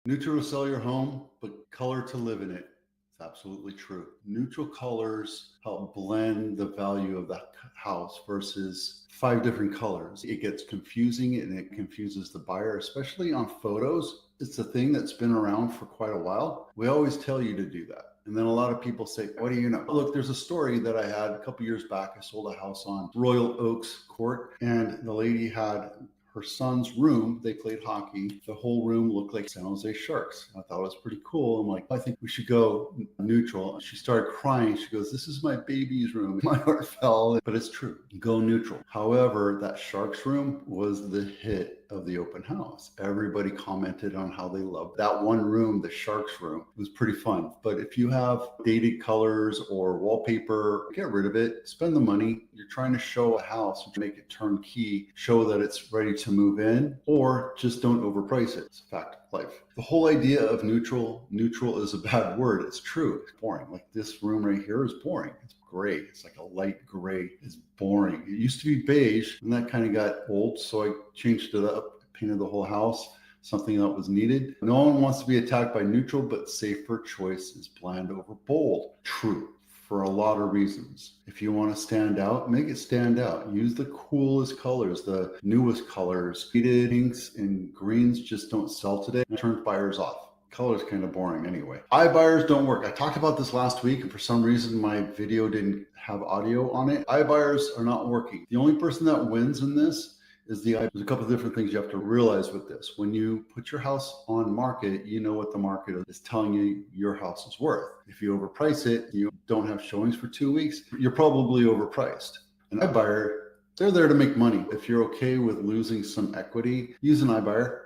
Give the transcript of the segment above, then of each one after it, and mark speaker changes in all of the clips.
Speaker 1: Neutral to sell your home, but color to live in it. It's absolutely true. Neutral colors help blend the value of that house versus 5 different colors. It gets confusing and it confuses the buyer, especially on photos. It's a thing that's been around for quite a while. We always tell you to do that. And then a lot of people say, what do you know? Look, there's a story that I had a couple years back. I sold a house on Royal Oaks Court, and the lady had her son's room. They played hockey. The whole room looked like San Jose Sharks. I thought it was pretty cool. I'm like, I think we should go neutral. She started crying. She goes, this is my baby's room. My heart fell, but it's true. Go neutral. However, that Sharks room was the hit of the open house. Everybody commented on how they loved that one room, the Sharks room. It was pretty fun. But if you have dated colors or wallpaper, get rid of it. Spend the money. You're trying to show a house, make it turnkey, show that it's ready to move in, or just don't overprice it. It's a fact of life. The whole idea of neutral is a bad word. It's true. It's boring. Like this room right here is boring. It's gray. It's like a light gray. It's boring. It used to be beige, and that kind of got old, so I changed it up, painted the whole house, something that was needed. No one wants to be attacked by neutral, but safer choice is bland over bold. True. For a lot of reasons. If you want to stand out, make it stand out. Use the coolest colors, the newest colors. Faded pinks and greens just don't sell today. It turns buyers off. Color is kind of boring anyway. iBuyers don't work. I talked about this last week, and for some reason my video didn't have audio on it. iBuyers are not working. The only person that wins in this is there's a couple of different things you have to realize with this. When you put your house on market, you know what the market is telling you your house is worth. If you overprice it, you don't have showings for 2 weeks, you're probably overpriced. An iBuyer, they're there to make money. If you're okay with losing some equity, use an iBuyer.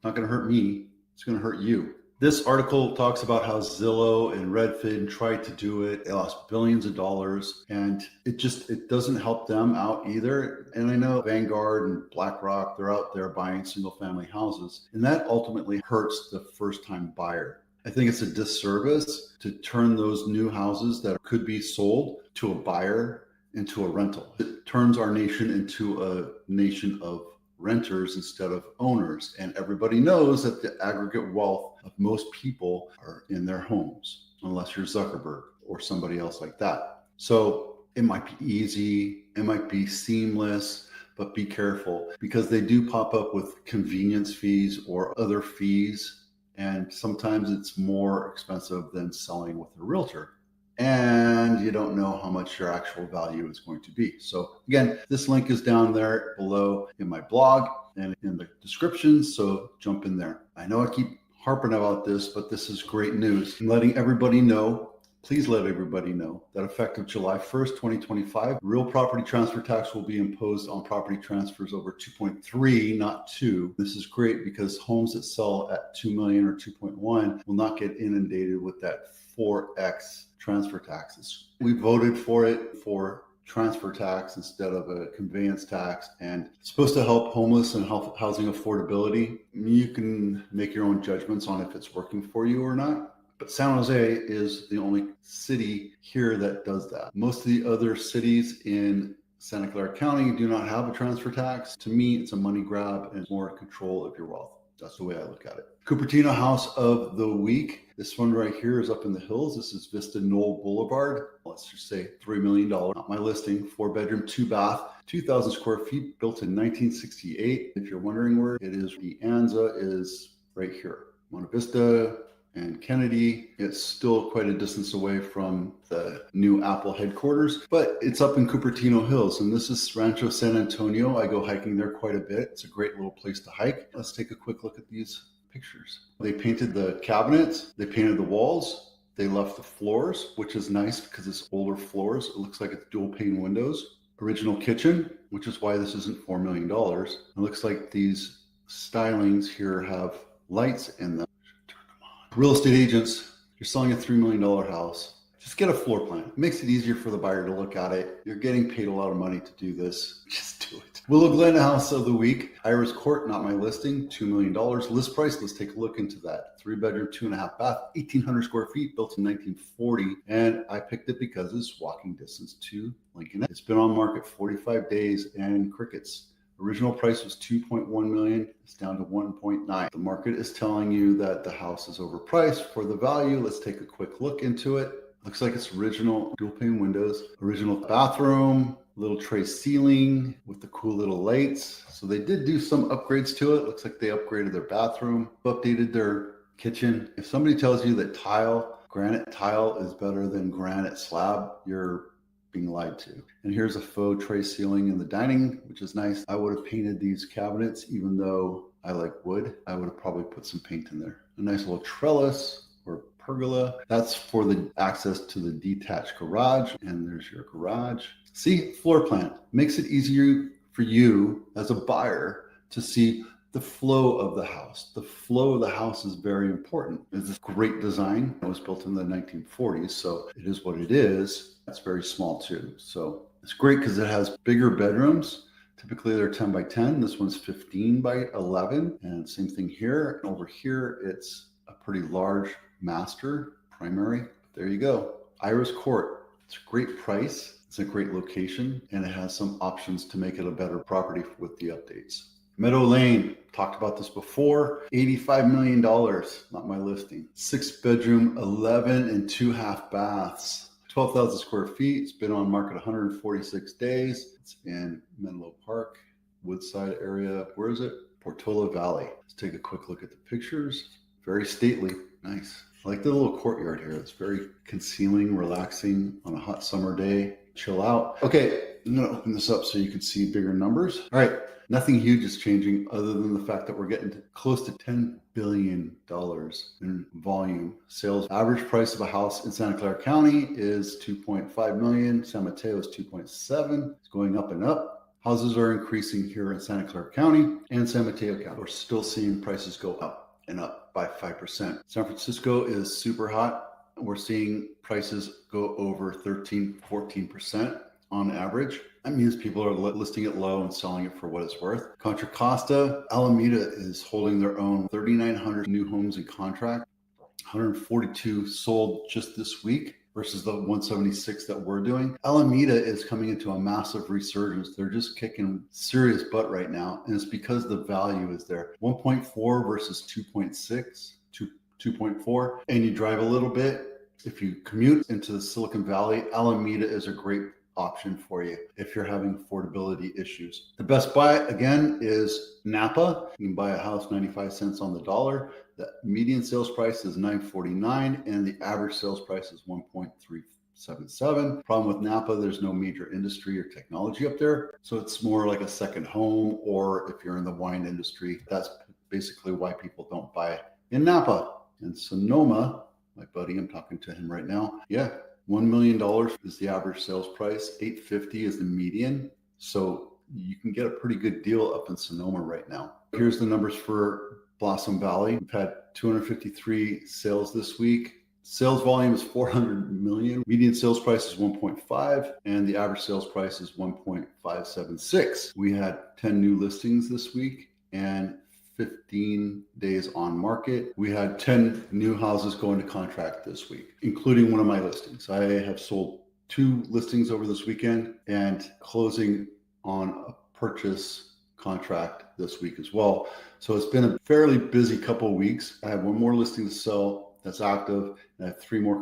Speaker 1: Not going to hurt me. It's going to hurt you. This article talks about how Zillow and Redfin tried to do it. They lost billions of dollars, and it doesn't help them out either. And I know Vanguard and BlackRock, they're out there buying single family houses, and that ultimately hurts the first time buyer. I think it's a disservice to turn those new houses that could be sold to a buyer into a rental. It turns our nation into a nation of renters instead of owners. And everybody knows that the aggregate wealth of most people are in their homes, unless you're Zuckerberg or somebody else like that. So it might be easy, it might be seamless, but be careful because they do pop up with convenience fees or other fees. And sometimes it's more expensive than selling with a realtor. And you don't know how much your actual value is going to be. So again, this link is down there below in my blog and in the description, so jump in there. I know I keep harping about this, but this is great news. I'm letting everybody know, please let everybody know that effective July 1st, 2025, real property transfer tax will be imposed on property transfers over 2.3, not 2. This is great because homes that sell at 2 million or 2.1 will not get inundated with that 4x transfer taxes. We voted for it for transfer tax instead of a conveyance tax, and it's supposed to help homeless and housing affordability. You can make your own judgments on if it's working for you or not. But San Jose is the only city here that does that. Most of the other cities in Santa Clara County do not have a transfer tax. To me, it's a money grab and more control of your wealth. That's the way I look at it. Cupertino House of the Week. This one right here is up in the hills. This is Vista Knoll Boulevard. Let's just say $3 million. Not my listing. 4-bedroom, 2-bath, 2,000 square feet, built in 1968. If you're wondering where it is, the Anza is right here. Monte Vista and Kennedy. It's still quite a distance away from the new Apple headquarters, but it's up in Cupertino Hills, and this is Rancho San Antonio. I go hiking there quite a bit. It's a great little place to hike. Let's take a quick look at these pictures. They painted the cabinets, they painted the walls, they left the floors, which is nice because it's older floors. It looks like it's dual pane windows. Original kitchen, which is why this isn't $4 million. It looks like these stylings here have lights in them. Real estate agents, you're selling a $3 million house. Just get a floor plan. It makes it easier for the buyer to look at it. You're getting paid a lot of money to do this. Just do it. Willow Glen House of the Week. Iris Court, not my listing, $2 million. List price, let's take a look into that. 3-bedroom, 2.5 bath, 1,800 square feet, built in 1940. And I picked it because it's walking distance to Lincoln. It's been on market 45 days and crickets. Original price was 2.1 million. It's down to 1.9. The market is telling you that the house is overpriced for the value. Let's take a quick look into it. Looks like it's original dual pane windows, original bathroom, little tray ceiling with the cool little lights. So they did do some upgrades to it. Looks like they upgraded their bathroom, updated their kitchen. If somebody tells you that granite tile is better than granite slab, you're being lied to. And here's a faux tray ceiling in the dining, which is nice. I would have painted these cabinets, even though I like wood. I would have probably put some paint in there. A nice little trellis or pergola. That's for the access to the detached garage. And there's your garage. See, floor plan makes it easier for you as a buyer to see the flow of the house. The flow of the house is very important. It's a great design. It was built in the 1940s, so it is what it is. It's very small too. So it's great because it has bigger bedrooms. Typically they're 10 by 10. This one's 15 by 11. And same thing here. Over here, it's a pretty large master primary. There you go. Iris Court. It's a great price. It's a great location, and it has some options to make it a better property with the updates. Meadow Lane, talked about this before, $85 million, not my listing. 6-bedroom, 11 and 2 half baths, 12,000 square feet. It's been on market 146 days. It's in Menlo Park, Woodside area. Where is it? Portola Valley. Let's take a quick look at the pictures. Very stately, nice. I like the little courtyard here. It's very concealing, relaxing on a hot summer day. Chill out. Okay, I'm gonna open this up so you can see bigger numbers. All right. Nothing huge is changing other than the fact that we're getting to close to $10 billion in volume. Sales average price of a house in Santa Clara County is 2.5 million. San Mateo is 2.7. It's going up and up. Houses are increasing here in Santa Clara County and San Mateo County. We're still seeing prices go up and up by 5%. San Francisco is super hot. We're seeing prices go over 13, 14% on average. That means people are listing it low and selling it for what it's worth. Contra Costa, Alameda is holding their own. 3,900 new homes in contract, 142 sold just this week versus the 176 that we're doing. Alameda is coming into a massive resurgence. They're just kicking serious butt right now, and it's because the value is there. 1.4 versus 2.6, 2.4, and you drive a little bit. If you commute into the Silicon Valley, Alameda is a great option for you if you're having affordability issues. The best buy again is Napa. You can buy a house 95 cents on the dollar. The median sales price is $949 and the average sales price is $1.377. Problem with Napa, there's no major industry or technology up there, so it's more like a second home, or if you're in the wine industry, that's basically why people don't buy in Napa. In Sonoma, my buddy, I'm talking to him right now, $1 million is the average sales price. $850 is the median. So you can get a pretty good deal up in Sonoma right now. Here's the numbers for Blossom Valley. We've had 253 sales this week. Sales volume is 400 million. Median sales price is 1.5 and the average sales price is 1.576. We had 10 new listings this week and 15 days on market. We had 10 new houses go into contract this week, including one of my listings. I have sold 2 listings over this weekend and closing on a purchase contract this week as well. So it's been a fairly busy couple of weeks. I have 1 more listing to sell that's active, and I have 3 more